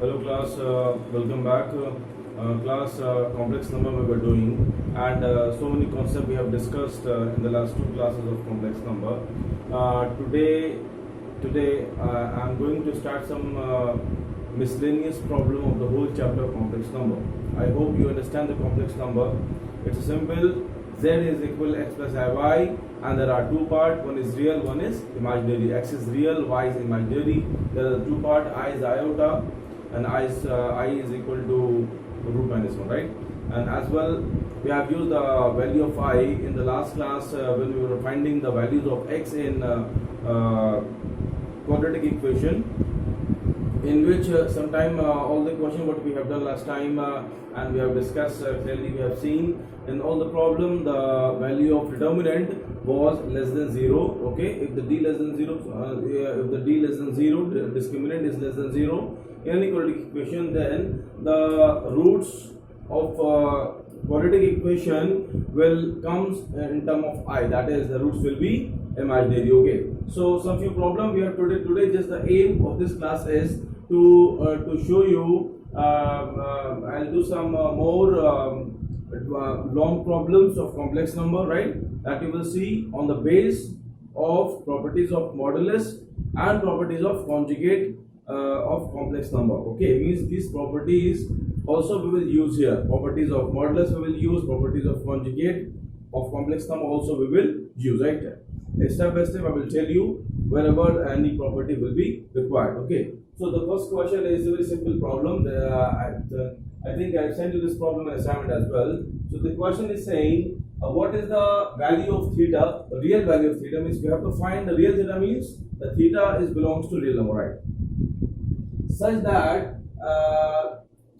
Hello class, welcome back. Class, complex number we were doing, and so many concepts we have discussed in the last two classes of complex number. Today I'm going to start some miscellaneous problem of the whole chapter of complex number. I hope you understand the complex number. It's a simple. Z is equal x plus iy, and there are two parts. One is real, one is imaginary. X is real, y is imaginary. There are two parts. I is iota, and I is equal to root minus 1, right? And as well, we have used the value of I in the last class when we were finding the values of x in quadratic equation, in which sometime all the question what we have done last time and we have discussed clearly, we have seen in all the problem the value of determinant was less than 0. Okay, if the d less than 0, if the d less than 0, the discriminant is less than 0 in any quadratic equation, then the roots of quadratic equation will comes in term of I, that is the roots will be imaginary. Okay, so some few problem we have today. Just the aim of this class is to show you I'll do some more long problems of complex number, right, that you will see on the base of properties of modulus and properties of conjugate of complex number. Okay, means these properties also we will use here. Properties of modulus we will use, properties of conjugate of complex number also we will use, right? Step by step I will tell you wherever any property will be required. Okay, so the first question is a very simple problem. I think I sent you this problem in assignment as well. So the question is saying what is the value of theta, the real value of theta, means we have to find the real theta, means the theta is belongs to real number, right? Such that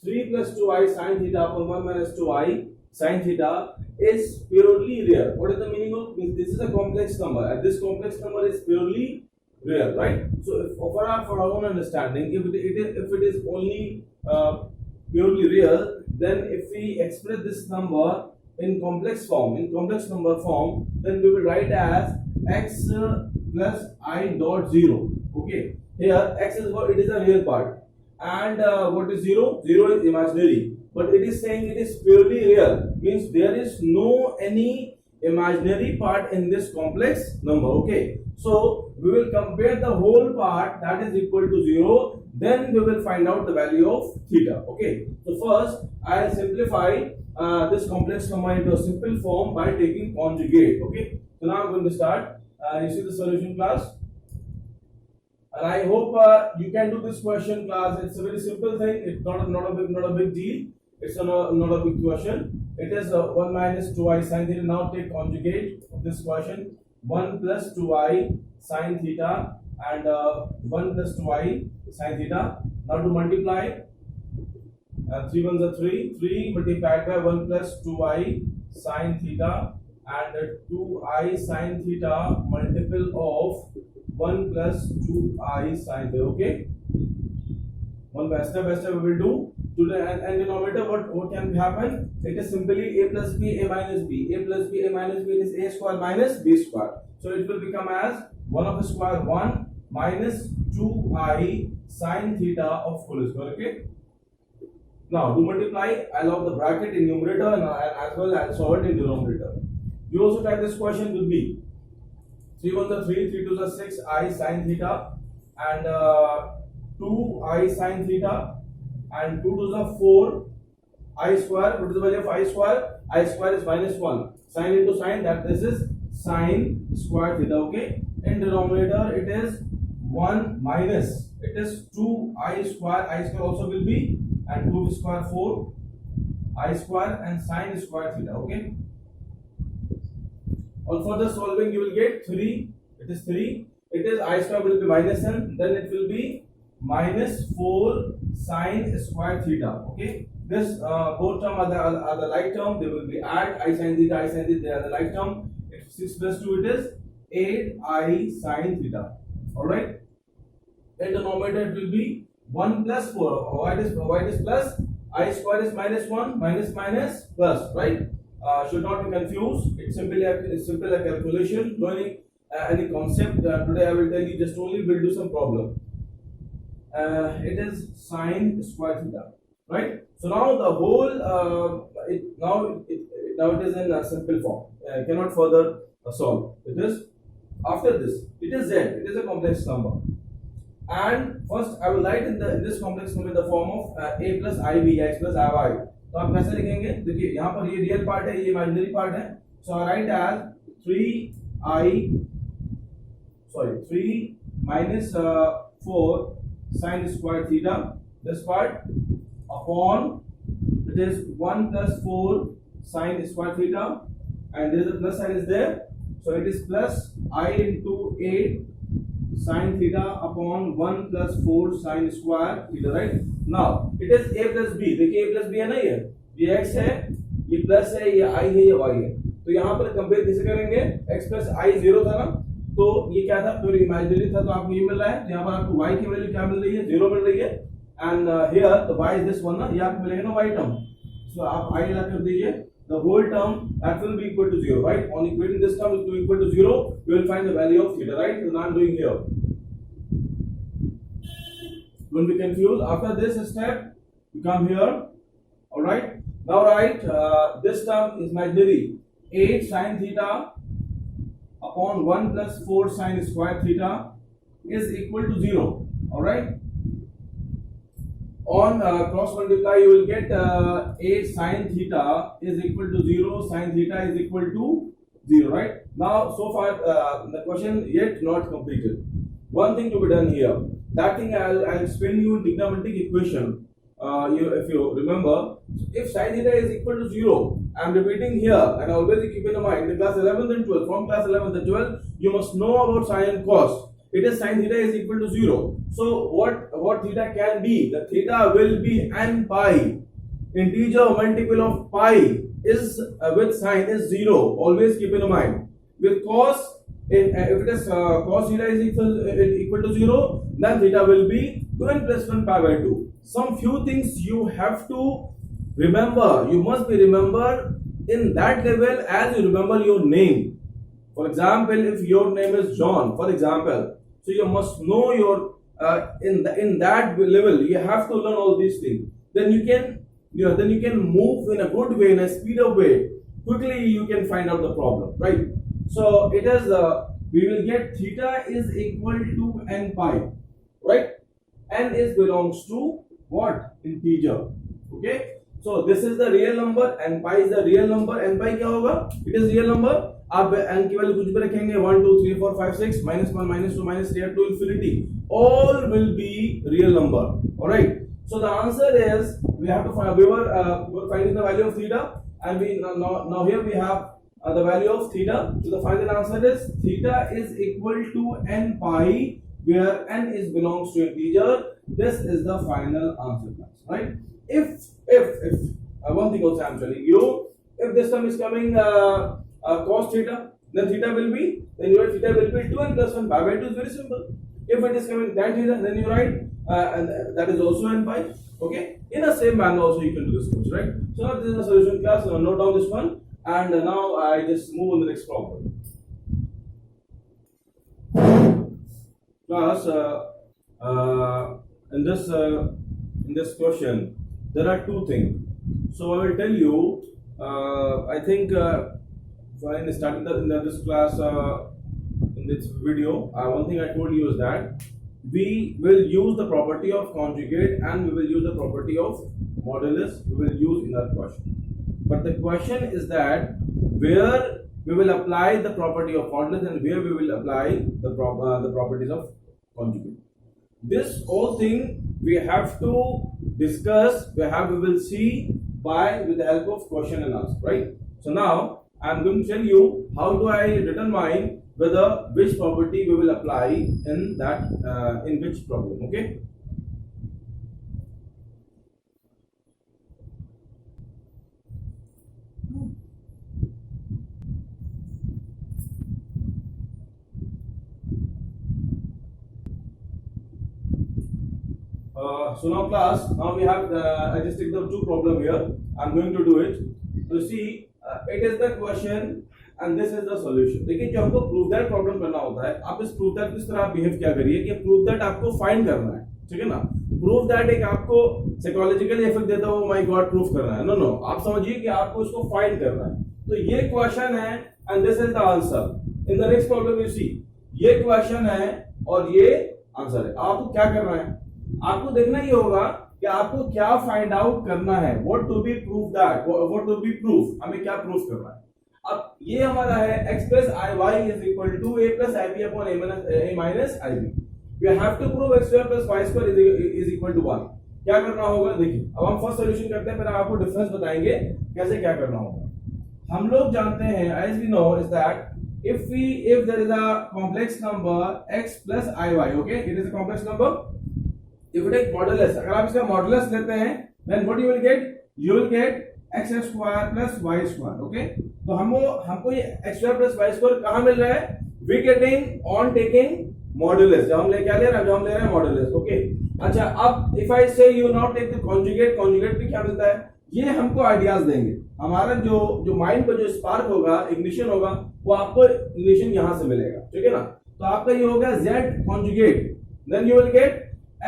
3 plus 2i sin theta upon 1 minus 2i sin theta is purely real. What is the meaning of this? This is a complex number, and this complex number is purely real, right? So if for our own understanding, if it is only purely real, then if we express this number in complex number form, then we will write as x plus I dot 0. Okay, here x is what? It is a real part, and what is 0? 0 is imaginary, but it is saying it is purely real, means there is no any imaginary part in this complex number. Okay, so we will compare the whole part that is equal to 0, then we will find out the value of theta. Okay, so first I will simplify this complex number into a simple form by taking conjugate. Okay, so now I'm going to start. You see the solution, class, and I hope you can do this question, class. It's a very simple thing. It's not a big deal. It's not a big question. It is 1 minus 2i sin theta. Now take conjugate of this question. 1 plus 2i sin theta and 1 plus 2i sin theta. Now to multiply, 3 ones are 3. 3 multiplied by 1 plus 2i sin theta and 2i sin theta multiple of 1 plus 2i sin theta. Okay, one by step we will do today. And denominator, what can happen? It is simply a plus b, a minus b. A plus b, a minus b, it is a square minus b square. So it will become as 1 of the square 1 minus 2i sin theta of whole square. Okay, now to multiply, I love the bracket in numerator and as well as solve it in denominator. You also type this question with me. 3 ones are 3, 3 twos are 6 I sin theta and 2 I sin theta and 2 twos are 4 I square. What is the value of I square? I square is minus 1. Sin into sin, that this is sin square theta. Okay, in denominator it is 1 minus, it is 2 I square. I square also will be, and 2 square 4 I square and sin square theta. Okay, on further solving you will get 3. It is 3. It is I square will be minus n, then it will be minus 4 sin square theta. Okay, this both term are the like term, they will be add. I sin theta, they are the like term. If 6 plus 2, it is 8 I sin theta. Alright, in the denominator it will be 1 plus 4. Why it is plus? I square is minus 1, minus plus, right? Should not be confused. It's simply a calculation. No any concept. Today I will tell you just only will do some problem. it is sine square theta, right? So now the whole now it is in a simple form. Cannot further solve. It is after this. It is z. It is a complex number. And first I will write in this complex number in the form of a plus ib, x plus iy. तो आप कैसे लिखेंगे? देखिए यहाँ पर ये real part है, ये इमेजिनरी पार्ट है. So I write as 3 minus 4 sine square theta, this part, upon it is 1 plus 4 sine square theta, and there is a plus sign is there, so it is plus I into 8 sine theta upon 1 plus 4 sine square theta, right? Now it is a plus b. देखिए a plus b है ना, ये x है, ये plus है, ये i है, ये y है. तो यहाँ पर कंपेयर किसे करेंगे? x प्लस i 0 था ना, तो ये क्या था? प्योर इमेजिनरी था, तो आपको ये मिल रहा है. यहाँ पर आपको y की वैल्यू क्या मिल रही है? 0 मिल रही है. And here the y is this one ना, ये आपको मिलेगा ना y टर्म. सो आप i लगा कर दीजिए. The whole term that will be equal to 0, right? On equating this term to equal to 0, we will find the value of theta, right? So now I am doing here. Don't be confused. After this step, you come here. All right. Now write this term is imaginary. 8 sine theta upon 1 plus 4 sine square theta is equal to 0. All right. On cross multiply, you will get 8 sine theta is equal to 0. Sine theta is equal to 0. Right. Now, so far the question yet not completed. One thing to be done here. That thing I'll explain you in trigonometric equation. If you remember, if sine theta is equal to 0, I'm repeating here, and always keep in mind in class 11th and 12th. From class 11th and 12th, you must know about sine and cos. It is sine theta is equal to 0. So what theta can be? The theta will be n pi. Integer multiple of pi is with sine is 0. Always keep in mind. With cos, if it is cos theta is equal to 0, then theta will be 2n plus 1 pi by 2. Some few things you have to remember. You must be remembered in that level as you remember your name. For example, if your name is John, for example, so you must know your in that level. You have to learn all these things. Then you can move in a good way, in a speeder way. Quickly you can find out the problem, right? So it is we will get theta is equal to n pi, right? N is belongs to what? Integer. Okay. So this is the real number, n pi is the real number. N pi क्या होगा? It is real number. आप n की value कुछ भी रखेंगे 1 2 3 4 5 6 -1 -2 -3 to infinity, all will be real number. All right. So the answer is we have to find. We were finding the value of theta, and we now here we have the value of theta. So the final answer is theta is equal to n pi, where n is belongs to integer. This is the final answer, right? If one thing also I am telling you, if this term is coming cos theta, then theta will be 2n plus 1 pi by 2 is very simple. If it is coming tan theta, then you write and that is also n pi. Okay, in the same manner also you can do this question, right? So now this is the solution class. So note down this one, and now I just move on the next problem. Class in this question there are two things. So I will tell you. I think. When starting this class in this video, one thing I told you is that we will use the property of conjugate and we will use the property of modulus. We will use in our question. But the question is that where we will apply the property of modulus and where we will apply the properties of conjugate. This whole thing we have to discuss. We will see with the help of question and answer. Right. So now I am going to tell you how do I determine whether which property we will apply in that in which problem. Okay. So now class, now we have I just take the two problem here. I am going to do it. So see. It is the question and this is the solution. देखिए जब आपको prove that problem करना होता है, आप इस prove that किस तरह बिहेव क्या करिए कि prove that आपको find करना है. ठीक है ना। प्रूफ दैट एक आपको साइकोलॉजिकली इफेक्ट देता हो, माय गॉड प्रूफ करना है, नो नो, आप समझिए कि आपको इसको फाइंड करना है। तो ये क्वेश्चन है and this is the answer. In the next problem you see, ये क्वेश्चन है और ये आंसर है। आपको क्या करना है, आपको देखना ही होगा कि आपको क्या फाइंड आउट करना है, what to be proof that, what to be proof, हमें क्या प्रूफ करना है। अब ये हमारा है x plus iy is equal to a plus ib upon a minus ib. We have to prove x square plus y square is equal to 1. क्या करना होगा देखिए, अब हम फर्स्ट सॉल्यूशन करते हैं, फिर आपको डिफरेंस बताएंगे कैसे क्या करना होगा। हम लोग जानते हैं as we know is that if there is a complex number x plus iy, okay, it is a complex number. If you take modulus, अगर आप इसका मॉडुलस लेते हैं then what you will get, you will get x square plus y square, okay. तो हमको ये x square plus y square कहाँ मिल रहा है, we getting on taking modulus, जब हम ले क्या ले रहे हैं, जब हम ले रहे हैं modulus, okay. अच्छा, अब if I say you now take the conjugate, conjugate में क्या मिलता है, ये हमको आइडियाज देंगे। हमारा जो माइंड पर जो स्पार्क होगा, इग्निशन होगा, वो आपको इग्निशन यहां से मिलेगा, ठीक है ना। तो आपका ये हो गया z conjugate, then you will get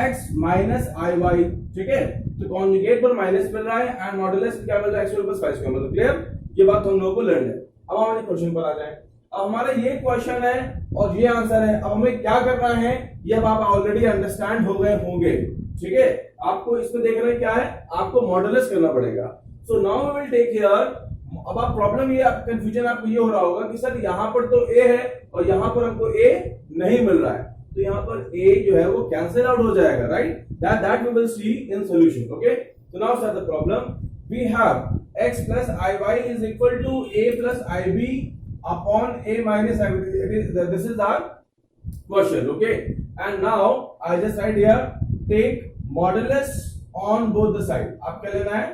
x minus iy, ठीक है। तो कॉन्जुगेट पर माइनस मिल रहा है एंड मॉडुलस क्या मिल रहा है, x प्लस y स्क्वायर, मतलब क्लियर, ये बात हम लोगों को लर्न है। अब हमारे क्वेश्चन पर आ जाए। अब हमारा ये क्वेश्चन है और ये आंसर है। अब हमें क्या करना है, ये अब आप ऑलरेडी अंडरस्टैंड हो गए होंगे, ठीक है। आपको इसमें देखना है क्या है, आपको मॉडुलस करना पड़ेगा। So now we will take here, अब आप प्रॉब्लम ये कंफ्यूजन आपको ये हो रहा होगा कि सर यहाँ पर तो a है और यहाँ पर हमको a नहीं मिल रहा है, तो यहाँ पर a जो है वो कैंसिल आउट हो जाएगा, right. that we will see in solution, okay. So now start the problem. We have x plus iy is equal to a plus ib upon a minus ib. This is our question, okay. And now I just write here, take modulus on both the side. आप क्या लेना है,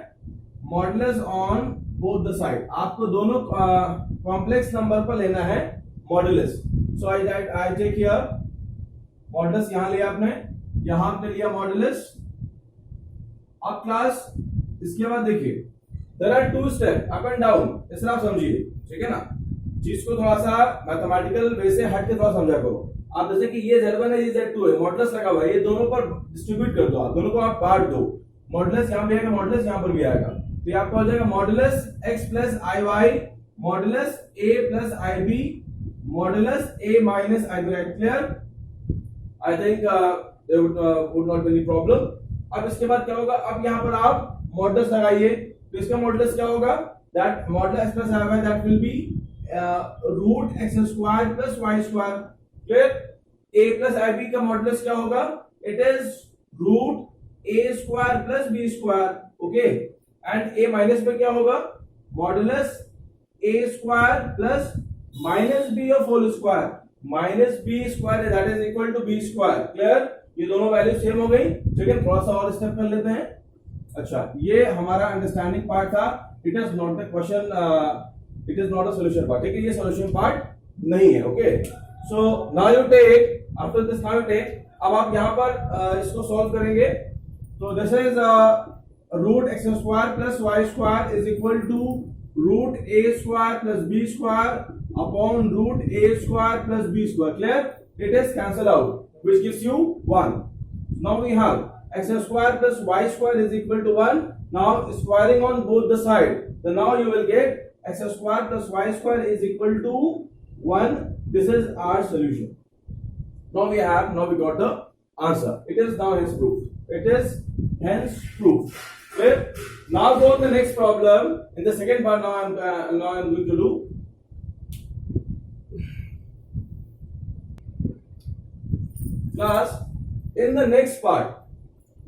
modulus on both the side. आपको दोनों complex number पर लेना है modulus. So I take here modulus, यहाँ लिया आपने, यहां आपने लिया मॉडुलस। अब क्लास इसके बाद देखिए, there are two step up and down, इस तरह आप समझिए, ठीक है ना। चीज को थोड़ा सा मैथमेटिकल वे से हट के थोड़ा समझा करो। आप जैसे कि ये z1 है, ये z2 है, मॉडुलस लगा हुआ है, ये दोनों पर डिस्ट्रीब्यूट कर दो, आप दोनों को आप बांट दो। मॉडुलस यहां भी आएगा, मॉडुलस यहां पर भी आएगा, तो ये आपका हो जाएगा modulus x plus iy modulus a plus ib modulus a minus ib। Clear, I think there would not be any problem. अब इसके बाद क्या होगा, अब यहाँ पर आप मॉडुलस लगाइए, तो इसका मॉडुलस क्या होगा, that modulus plus iy, that will be root x square plus y square, clear। a plus ib का मॉडुलस क्या होगा, it is root a square plus b square, okay। and a minus पे क्या होगा, modulus a square plus minus b of whole square, minus b square that is equal to b square, clear। ये दोनों value same हो गई, ठीक है। थोड़ा सा और स्टेप कर लेते हैं। अच्छा, ये हमारा अंडरस्टैंडिंग पार्ट था, it is not the question, it is not a solution part, ठीक है, ये सॉल्यूशन पार्ट नहीं है, okay. So now you take, after this now you take, अब आप यहां पर इसको सॉल्व करेंगे। तो this is root X square plus Y square is equal to root A square plus B square upon root A square plus B square, clear. It is cancel out, which gives you 1. Now we have x square plus y square is equal to 1. Now squaring on both the side, then now you will get x square plus y square is equal to 1. This is our solution. Now we got the answer. It is now hence proof. It is hence proof. Okay. Now go to the next problem. In the second part, now I'm going to do. Class, in the next part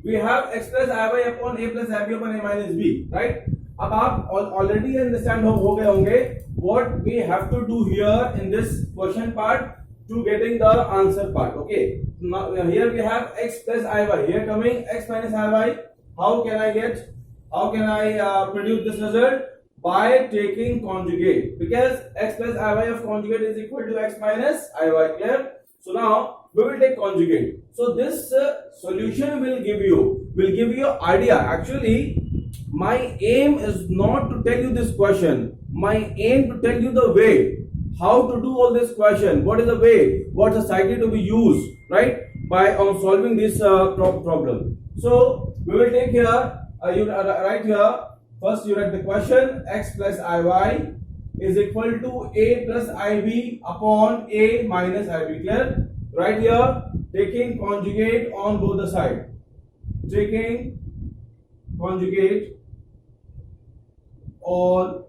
we have x plus iy upon a plus ib upon a minus b, right। अब आप already understand हो गए होंगे what we have to do here in this question part to getting the answer part, okay। Now here we have x plus iy, here coming x minus iy. How can I produce this result? By taking conjugate, because x plus iy of conjugate is equal to x minus iy, clear। So now we will take conjugate. So this solution will give you idea. Actually, my aim is not to tell you this question. My aim to tell you the way how to do all this question. What is the way? What's the cycle to be used, right? by solving this problem. So we will take here, you write here, first you write the question, x plus iy is equal to a plus ib upon a minus ib. Clear? Right here, taking conjugate on both the side, taking conjugate on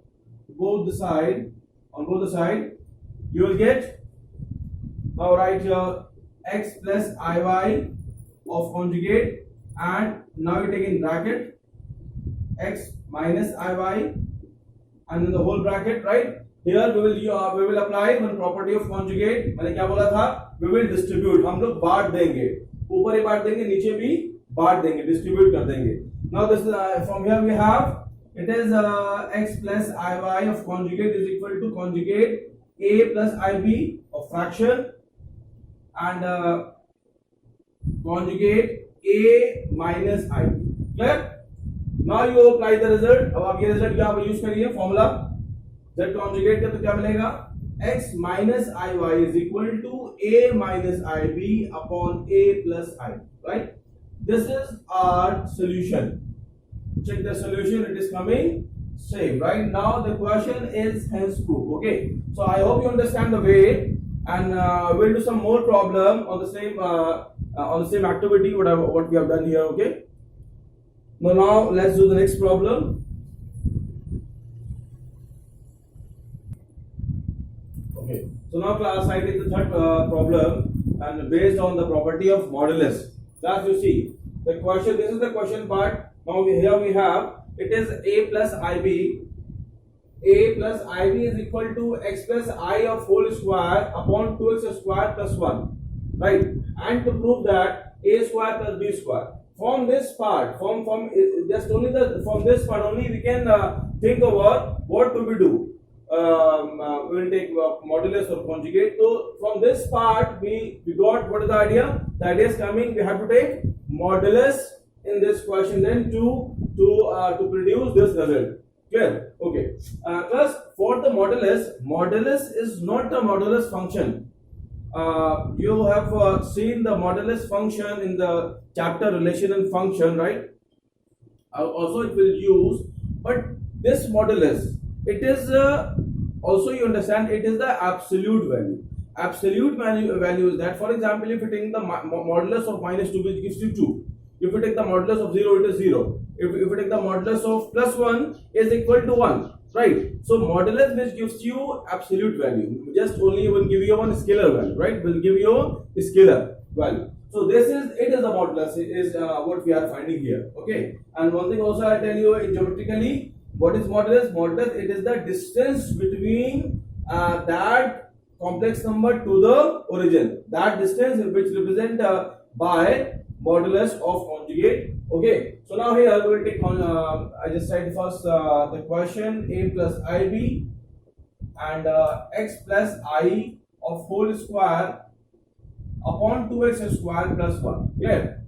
both the side, you will get, now write here x plus iy of conjugate, and now you take in bracket x minus iy, and then the whole bracket, right? Here we will apply one property of conjugate. मैंने क्या बोला था? We will distribute. हम लोग बांट देंगे, ऊपर ही बांट देंगे, नीचे भी बांट देंगे, distribute कर देंगे. Now this from here we have, it is x plus iy of conjugate is equal to conjugate a plus ib of fraction, and conjugate a minus ib. Clear? Now you apply the result. अब आप ये result यहाँ पर use करिए, formula z conjugate का तो क्या मिलेगा? x minus iy is equal to a minus ib upon a plus ib. Right? This is our solution. Check the solution. It is coming same. Right? Now the question is hence proof. Okay. So I hope you understand the way, and we'll do some more problem on the same activity what we have done here. Okay. Now let's do the next problem. Okay, so now class, I take the third problem, and based on the property of modulus. Class, you see the question. This is the question part. Now here we have, it is a plus ib. A plus ib is equal to x plus I of whole square upon 2x square plus 1. Right? And to prove that a square plus b square. From this part, from just only from this part only we can think over what do we do. We will take modulus or conjugate. So from this part we got, what is the idea? The idea is coming, we have to take modulus in this question then to produce this result. Clear? Okay. Plus for the modulus is not a modulus function. You have seen the modulus function in the chapter relation and function, right? Also it will use, but this modulus, it is also, you understand, it is the absolute value. Absolute value is that, for example, if you take the modulus of minus 2, which gives you 2. If you take the modulus of 0, it is 0. If you take the modulus of plus 1, is equal to 1. Right? So modulus which gives you absolute value, just only will give you one scalar value, right? Will give you a scalar value. So it is the modulus, is what we are finding here. Okay. And one thing also I tell you, geometrically, what is modulus? Modulus, it is the distance between that complex number to the origin. That distance which represent by modulus of conjugate. Okay, so now here we will take on, I just said first the question a plus ib and x plus I of whole square upon 2x square plus 1. Clear?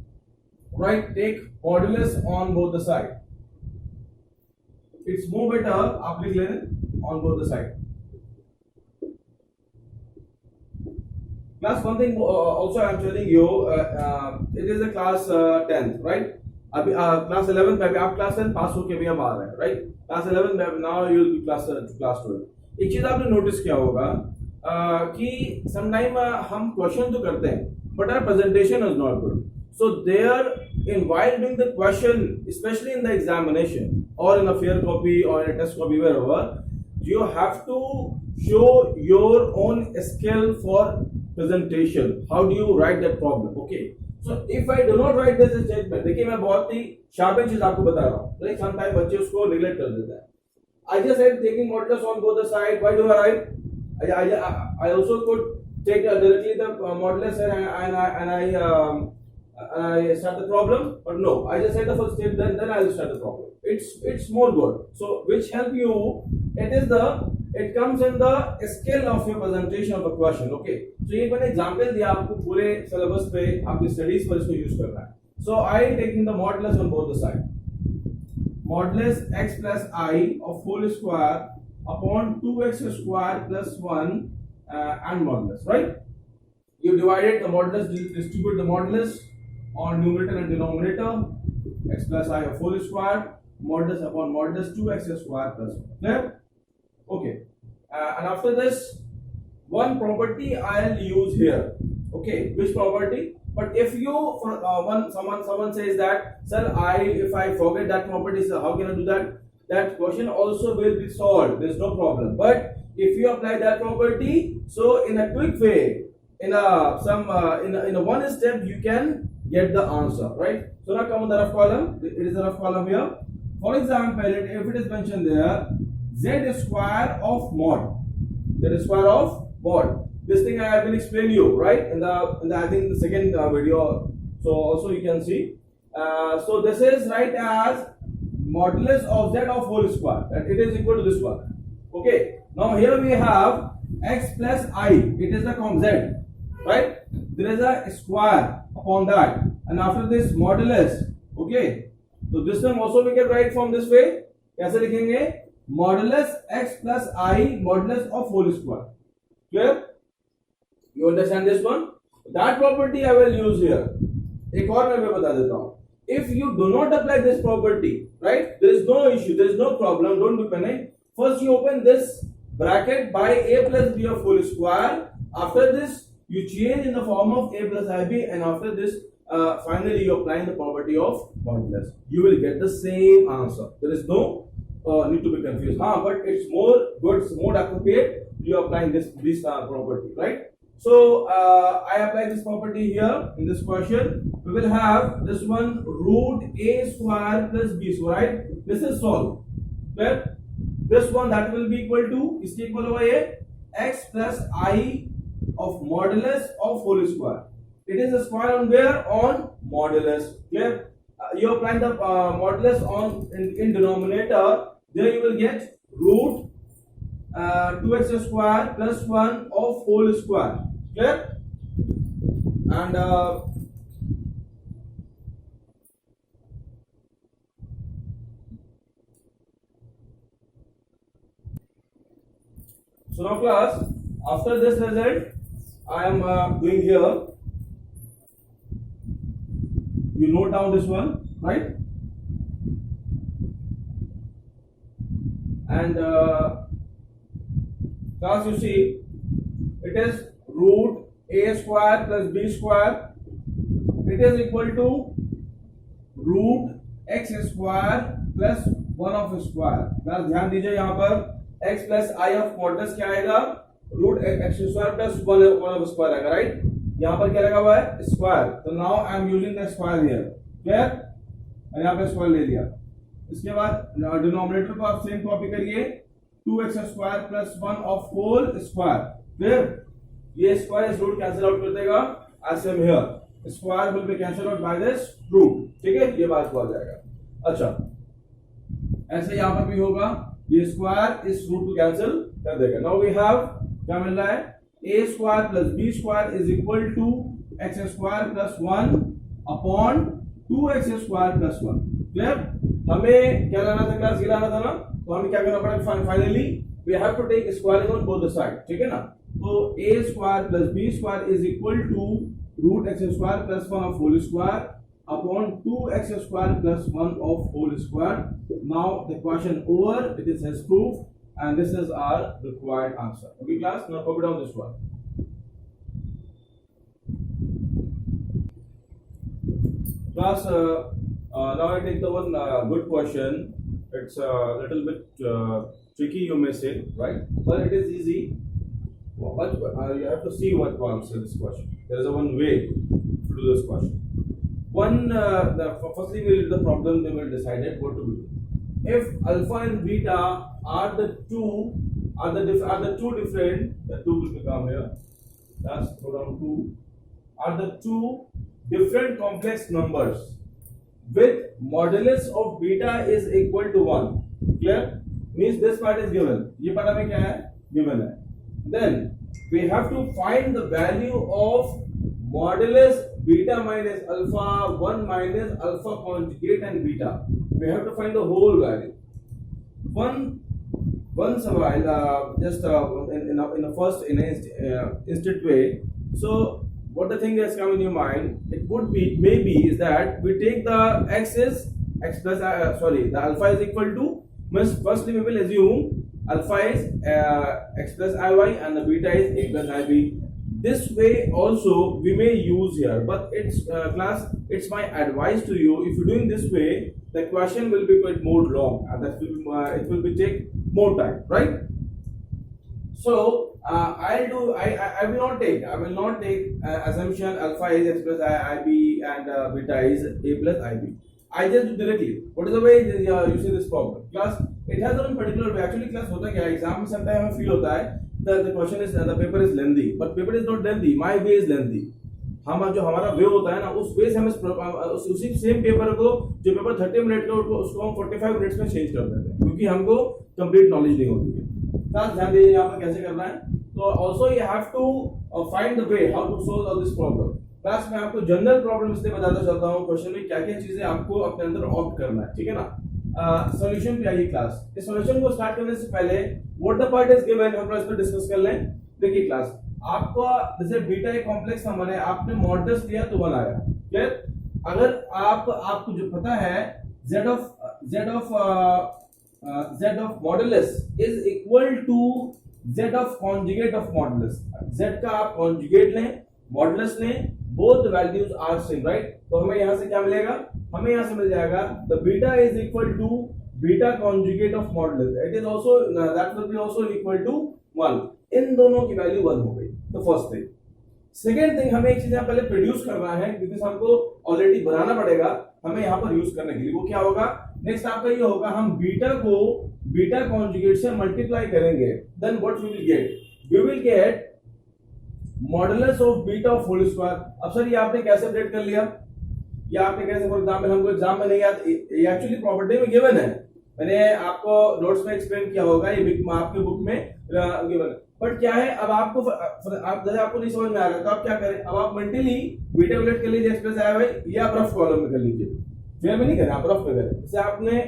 Right, take modulus on both the side. It's more better applicable on both the side. Class, one thing also I am telling you, it is a class 10th, right? अभी class 11 पे अभी आप class 10 पास होके भी अब आ रहे हैं, right? Class 11 में now you will be class 12. एक चीज आपने notice किया होगा कि sometime हम question तो करते हैं, but our presentation is not good. So there, while doing the question, especially in the examination or in a fair copy or in a test copy, wherever, you have to show your own skill for presentation. How do you write that problem? Okay. So if I do not write this statement, देखिए मैं बहुत ही sharp चीज आपको बता रहा हूँ. Like sometimes बच्चे उसको neglect कर देते हैं. I just said taking modulus on both the side. Why do I write? I also could take directly the modulus and I start the problem, but no, I just said the first step, then I will start the problem. It's more good. So which help you? It comes in the scale of your presentation of a question. Okay. So ये मैंने example दिया आपको पूरे syllabus पे आपकी studies पर इसको use करना है. So I taking the modulus on both the side. Modulus x plus I of whole square upon 2x square plus 1 and modulus, right? You divided the modulus, distribute the modulus on numerator and denominator, x plus I whole square, modulus upon modulus 2x square plus 1. Clear? Okay. And after this, one property I'll use here. Okay, which property? But if you someone says that, sir, if I forget that property, sir, how can I do that? That question also will be solved. There's no problem. But if you apply that property, so in a quick way, in a one step, you can get the answer, right? So now come on the rough column. It is a rough column here. For example, if it is mentioned there, z square of mod, z square of mod. This thing I will explain you, right? In the I think the second video. So also you can see. So this is right as modulus of z of whole square, that it is equal to this one. Okay. Now here we have x plus I. It is the z, right? There is a square upon that, and after this modulus. Okay. So this one also we can write from this way. कैसे लिखेंगे? Modulus x plus I modulus of whole square. Clear? You understand this one? That property I will use here. एक और मैं बता देता हूँ. If you do not apply this property, right? There is no issue. There is no problem. Don't be panic. First you open this bracket by a plus b of whole square. After this, you change in the form of a plus ib, and after this, finally you apply the property of modulus. You will get the same answer. There is no need to be confused. But it's more good, more appropriate. You applying this property, right? So I apply this property here in this question. We will have this one root a square plus b square, right? This is solved. Where this one that will be equal to is equal to a x plus I of modulus of whole square. It is a square on where? On modulus. Clear? You apply the modulus on in denominator. There you will get root 2x square plus 1 of whole square. Clear? And so now class, after this result, I am doing here. You note down this one, right? And class, you see, it is root a square plus b square. It is equal to root x square plus 1 of square. class ध्यान दीजिए यहाँ पर x plus I of modulus क्या आएगा? root x square plus 1 of square आएगा, right? यहाँ पर क्या लगा हुआ है? स्क्वायर. तो now I am using the square here. Clear? यहाँ पे स्क्वायर ले लिया. इसके बाद डिनोमिनेटर को आप सेम कॉपी करिए. 2x square plus 1 of whole square. Clear? ये स्क्वायर इस रूट कैंसिल आउट कर देगा. As same here square will be cancel out by this root. ठीक है, ये बात हो जाएगा. अच्छा, ऐसे यहाँ पर भी होगा. ये स्क्वायर इस रूट को कैंसिल कर देगा. नाउ वी हैव क्या मिल रहा है? a square plus b square is equal to x square plus 1 upon 2x square plus 1. Clear? हमें क्या लाना था क्लास? ये लाना था ना. तो हमें क्या करना पड़ेगा? Finally we have to take squaring on both the side. ठीक है ना. तो a square plus b square is equal to root x square plus 1 of whole square upon 2x square plus 1 of whole square. Now the question over. It is as proof. And this is our required answer. Okay, class. Now copy down this one. Class. Now I take the one good question. It's a little bit tricky, you may say, right? But it is easy. But you have to see what to answer this question. There is a one way to do this question. Firstly, we will do the problem. Then we will decide what to do. If alpha and beta are the two different, the 2 will become here. Let's go down 2. Are the two different complex numbers with modulus of beta is equal to 1. Clear? Means this part is given. ये part हमें क्या है? Given है. Then we have to find the value of modulus beta minus alpha 1 minus alpha conjugate and beta. We have to find the whole value. One summarize just in a first instant way. So what the thing has come in your mind, it would be maybe is that we take the x is x plus the alpha is equal to, means firstly we will assume alpha is x plus iy and the beta is a plus ib. This way also we may use here, but it's class, it's my advice to you, if you're doing this way the question will be quite more long and that will it will be take more time, right? So I will not take assumption alpha is x plus ib and beta is a plus ib. I just do directly. What is the way you see this problem? Class, it has one particular way. Actually, class होता क्या है? Exam में sometimes हमें feel होता है the question is the paper is lengthy, but paper is not lengthy. My way is lengthy. हम जो हमारा वे होता है ना, उस वे से हम उसी सेम पेपर को, जो पेपर 30 मिनट का उसको हम 45 मिनट्स में चेंज कर देते हैं, क्योंकि हमको कंप्लीट नॉलेज नहीं होती है। क्लास ध्यान दीजिए यहाँ पर कैसे करना है। तो also you have to find the way how to solve all this problem. Class में आपको जनरल प्रॉब्लम इसलिए बताता चलता हूँ, क्वेश्चन में क्या क्या चीजें आपको अपने अंदर ऑप्ट करना है, ठीक है ना। सॉल्यूशन पे आइए क्लास। इस सॉल्यूशन को स्टार्ट करने से पहले what the part is given हम इस पर डिस्कस कर लें। देखिए क्लास, आपको जैसे बीटा एक कॉम्प्लेक्स नंबर है, आपने मॉडुलस लिया तो 1 आया, क्लियर। अगर आपको जो पता है z of modulus is equal to z of conjugate of modulus। z का आप कॉन्जुगेट लें, मॉडुलस लें, both values are same, right? तो हमें यहां से क्या मिलेगा? हमें यहां से मिल जाएगा the beta is equal to beta conjugate of modulus, it is also that will be also equal to 1। इन दोनों की वैल्यू 1 हो गई। तो फर्स्ट थिंग। सेकेंड थिंग, हमें एक चीज यहाँ पहले प्रोड्यूस करना है, क्योंकि हमको ऑलरेडी बनाना पड़ेगा हमें यहाँ पर यूज करने के लिए। वो क्या होगा? नेक्स्ट आपका ये होगा, हम बीटा को बीटा कॉन्जुगेट से मल्टीप्लाई करेंगे, then what we will get? We will get modulus of beta of whole square. अब सर ये आपने कैसे अपडेट कर लिया, या आपने कैसे, फॉर एग्जांपल हमको एग्जाम में नहीं याद, ये एक्चुअली प्रॉपर्टी में गिवन है, मैंने आपको नोट्स में एक्सप्लेन किया होगा, ये आपके बुक में गिवन है। बट क्या है, अब आपको जैसे आपको नहीं समझ में आ रहा तो आप क्या करें, अब आप मेंटली बीटा कैलकुलेट कर लीजिए, एक्सप्रेस आया है, ये आप रफ कॉलम में कर लीजिए, फेयर में नहीं करें, आप रफ में करें। जैसे आपने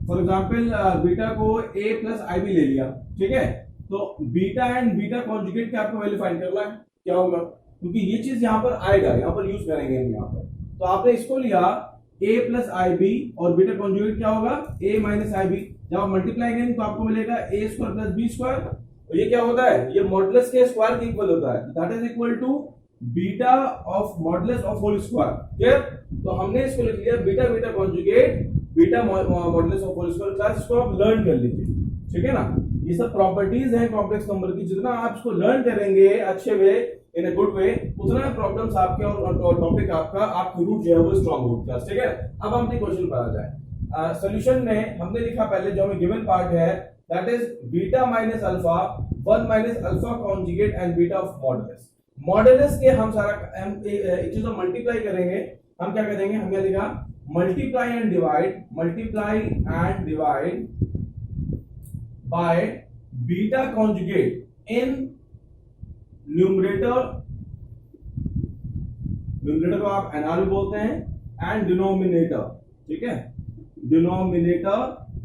फॉर एग्जांपल बीटा को a प्लस ib ले लिया, ठीक है, तो बीटा एंड बीटा कॉन्जुगेट के आपको वैल्यू फाइंड करना है, क्या होगा? क्योंकि ये चीज यहाँ पर आएगा, यहाँ पर यूज करेंगे हम यहाँ पर। तो आपने इसको लिया a प्लस ib और बीटा कॉन्जुगेट क्या होगा? a minus ib। जब आप मल्टीप्लाई करेंगे तो आपको मिलेगा a square plus b square. तो ये क्या होता है? ये मॉडुलस के स्क्वायर के इक्वल होता है, that is equal to beta of modulus of whole square, clear. तो हमने इसको लिख लिया beta beta conjugate beta modulus of whole square. Class इसको आप लर्न कर लीजिए, ठीक है ना। ये सब प्रॉपर्टीज हैं कॉम्प्लेक्स नंबर की, जितना आप इसको लर्न करेंगे अच्छे वे, इन अ गुड वे, उतना प्रॉब्लम्स आपके और टॉपिक आपकी रूट जो है वो स्ट्रांग होगा, ठीक है। अब हम अपने क्वेश्चन पर आ जाए। सॉल्यूशन में हमने लिखा पहले जो हमें गिवन पार्ट है, that is beta minus alpha 1 minus alpha conjugate and beta of modulus. Modulus के हम सारा एक चीज को मल्टीप्लाई करेंगे, हम क्या करेंगे, हम क्या लिखा? Multiply and divide by beta conjugate in numerator को आप एनआर भी बोलते हैं, एंड डिनोमिनेटर, ठीक है, डिनोमिनेटर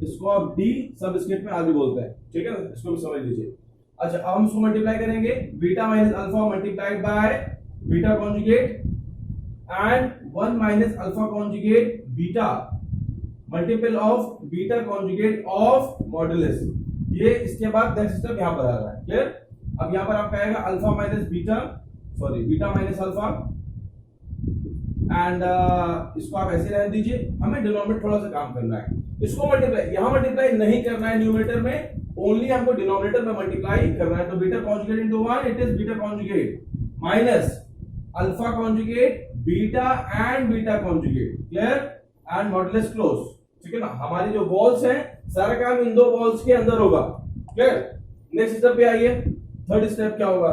इसको आप डी सब स्क्रिप्ट में आर भी बोलते हैं, ठीक है, इसको भी समझ लीजिए। अच्छा, अब हम इसको मल्टीप्लाई करेंगे, beta minus alpha multiplied by beta conjugate and 1 minus alpha conjugate beta multiple of beta conjugate of modulus. ये इसके बाद नेक्स्ट स्टेप यहां पर आ रहा है, क्लियर। अब यहां पर आपका आएगा alpha minus beta minus alpha and इसको आप ऐसे रहने दीजिए। हमें डिनोमिनेटर थोड़ा सा काम करना है, इसको मल्टीप्लाई यहां मल्टीप्लाई नहीं करना है न्यूमरेटर में, ओनली हमको डिनोमिनेटर में मल्टीप्लाई करना है। तो beta conjugate into 1, it is beta conjugate minus alpha conjugate beta and beta conjugate, clear, and modulus close, ठीक है ना। हमारी जो वॉल्स हैं सारा काम इन दो वॉल्स के अंदर होगा, क्लियर। नेक्स्ट स्टेप पे आइए, थर्ड स्टेप क्या होगा?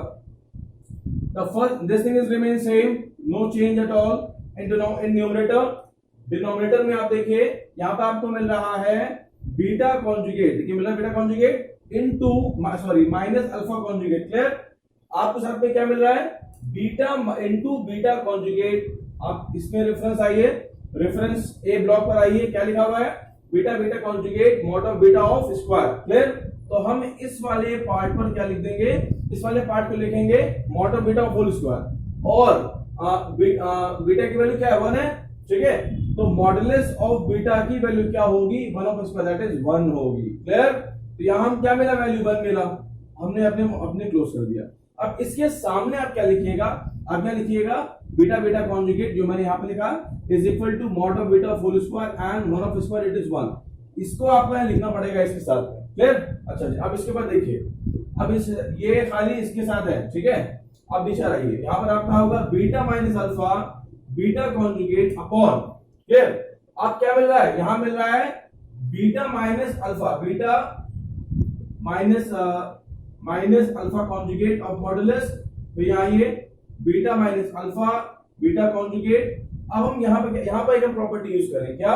The first this thing is remain same, no change at all. In denominator में आप देखिए यहां पर आपको मिल रहा है बीटा कॉन्जुगेट, देखिए मिल रहा है beta conjugate into minus alpha conjugate, clear. आपको साथ में क्या मिल रहा है? Beta into beta conjugate. आप इसमें रेफरेंस आइए, रेफरेंस ए ब्लॉक पर आइए, क्या लिखा हुआ है? Beta beta conjugate mod of beta of square, clear. तो हम इस वाले पार्ट पर क्या लिख देंगे? इस वाले पार्ट को लिखेंगे mod of beta of whole square, और बीटा की वैल्यू क्या है 1 है, ठीक है। तो मॉडुलस ऑफ बीटा की वैल्यू क्या होगी 1 ऑफ स्क्वायर दैट इज 1 होगी। क्लियर। तो यहां हम क्या मिला वैल्यू 1 मिला, हमने अपने अपने क्लोज कर दिया। अब इसके सामने आप क्या लिखिएगा, आप क्या लिखिएगा बीटा बीटा कॉन्जुगेट जो मैंने यहां पे लिखा is equal to mod of beta whole square and 1 of square it is 1। इसको आपको यहां लिखना पड़ेगा इसके साथ में। क्लियर। अच्छा जी, अब इसके बाद देखिए, अब इस ये खाली इसके साथ है, ठीक है। अब नीचे आइए, यहां पर आपका होगा beta minus alpha beta conjugate upon. Clear. अब क्या मिल रहा है, यहां मिल रहा है beta minus alpha, beta minus alpha conjugate of modulus. तो यहां ये beta minus alpha beta conjugate. अब हम यहां पर एक प्रॉपर्टी यूज करें, क्या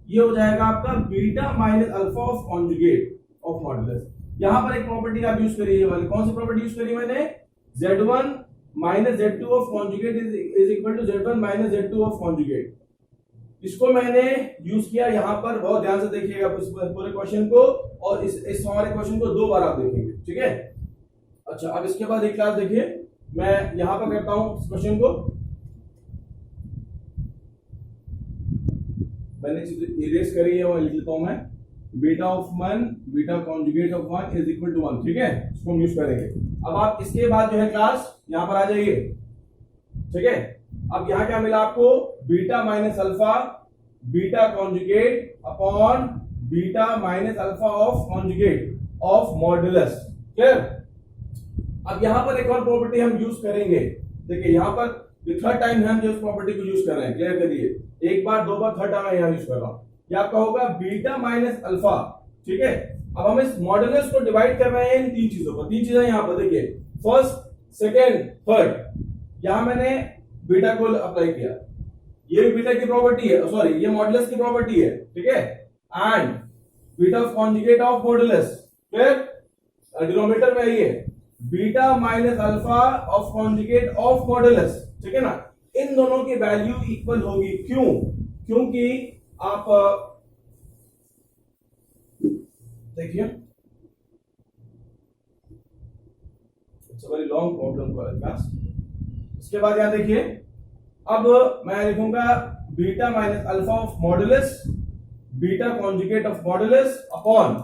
ये हो जाएगा आपका beta minus alpha of conjugate of modulus. यहां पर एक प्रॉपर्टी आप यूज करिए, वाली कौन सी प्रॉपर्टी यूज करी मैंने, z1 minus z2 of conjugate is equal to z1 minus z2 of conjugate. इसको मैंने यूज किया यहां पर, बहुत ध्यान से देखिएगा पूरे क्वेश्चन को, और इस हमारे क्वेश्चन को 2 बार आप देखेंगे, ठीक है। अच्छा, अब इसके बाद एक क्लास देखिए, मैं यहां पर करता हूं इस क्वेश्चन को, मैंने चीज इरेज करी है वो लिख लेता हूं मैं, beta of 1 beta conjugate of 1 is equal to 1, ठीक है। इसको हम यूज करेंगे। अब आप इसके बाद जो है क्लास यहां पर आ जाइए, ठीक है। अब यहां क्या मिला आपको, beta minus alpha beta conjugate upon beta minus alpha of conjugate of modulus. Clear. अब यहां पर एक और प्रॉपर्टी हम यूज करेंगे, देखिए यहां पर थर्ड टाइम हम जो प्रॉपर्टी को यूज कर रहे हैं, क्लियर करिए, एक बार दो बार थर्ड टाइम मैं यहां यूज कर रहा हूं। क्या आपका होगा बीटा माइनस अल्फा, ठीक है। अब हम इस मॉडुलस को डिवाइड कर रहे हैं इन 3 चीजों पर, 3 चीजें यहां पर देखिए, फर्स्ट सेकेंड थर्ड। यहां मैंने बीटा को अप्लाई किया, ये भी बीटा की प्रॉपर्टी है, सॉरी ये मॉडुलस की प्रॉपर्टी है, ठीक है। And beta of conjugate of modulus, फिर डिनोमिनेटर में आइए beta minus alpha of conjugate of modulus, ठीक है ना। इन दोनों की वैल्यू इक्वल होगी, क्यों, क्योंकि आप देखिए it's a very long problem for class. इसके बाद यहां देखिए, अब मैं लिखूंगा beta minus alpha of modulus beta conjugate of modulus upon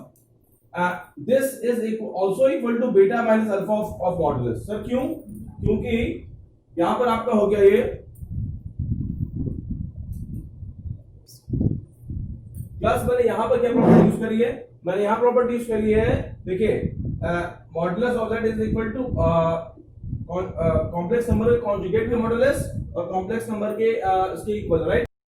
this is also equal to beta minus alpha of modulus. Sir क्यों, क्योंकि यहां पर आपका हो गया ये प्लस, मैंने यहां पर क्या प्रॉपर्टी यूज करी है, मैंने यहां प्रॉपर्टी यूज करी है, देखिए modulus of that is equal to complex number के कॉन्जुगेट के मॉडुलस और कॉम्प्लेक्स नंबर के इसके इक्वल, राइट।